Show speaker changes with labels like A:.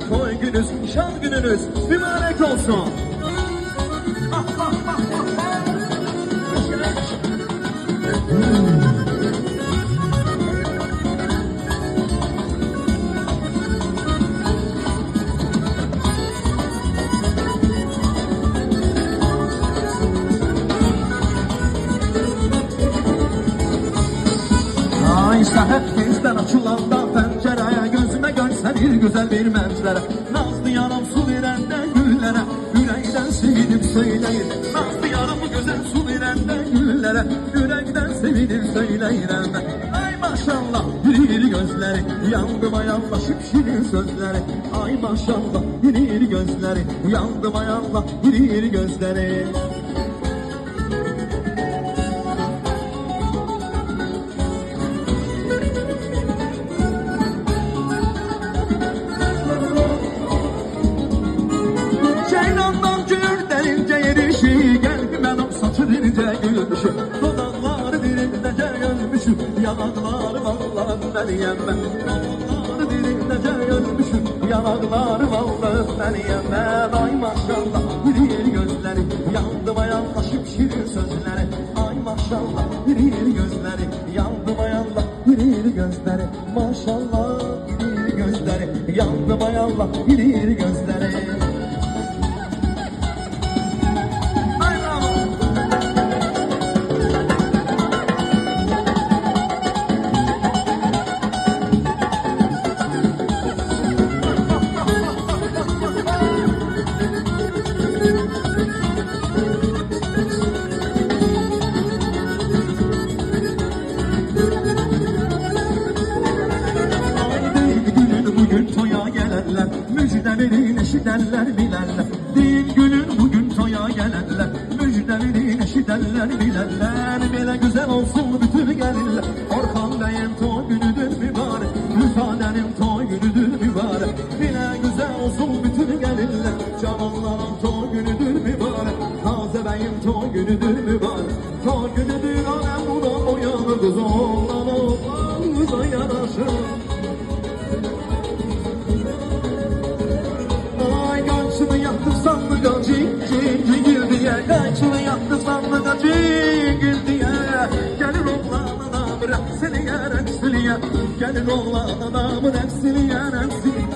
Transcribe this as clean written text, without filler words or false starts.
A: toy gününüz, şan gününüz mübarek olsun. Səhət tezdən açılanda pəncərəyə gözümə görsə bir gözəl bir mənzərə. Nazlı yaram su verəndə güllərə, ürəkdən sevinib söyləyir. Nazlı yaram gözəl su verəndə güllərə, ürəkdən sevinib söyləyirəm. Ay maşallah iri gözləri, yandım ayaqlaşıb şirin sözləri. Ay maşallah iri gözləri, yandım ayaqla iri gözləri. Dodaqları dilindəcə ölmüşüm, yanaqları vallahi məniyəm mən. Dodaqları dilindəcə ölmüşüm, yanaqları vallahi məniyəm mən. Ay maşallah iri gözləri, yandım ayaqlaşıb şirin sözləri. Ay maşallah iri gözləri, yandım ayaqla iri gözləri. Maşallah iri gözləri, yandım ayaqla iri gözləri. Müjdelerin eşidenler bilenler, değil günün bugün toya gelenler. Müjdelerin eşidenler bilenler, bile güzel olsun bütün gelirler. Orhan Bey'in toy günüdür mübarek, Müfaadenin toy günüdür mübarek. Bile güzel olsun bütün gelirler, Cavanların toy günüdür mübarek. Taze Bey'in toy günüdür mübarek. Toy günüdür alem buna uyanır, kız oğlan oğlan yanaşır. Kaçını yaptım sandığa cin gül diye. Kaçını yaptım sandığa cin gül diye. Gelir oğlan adamı reksiliye reksiliye. Gelir oğlan adamı reksiliye reksiliye.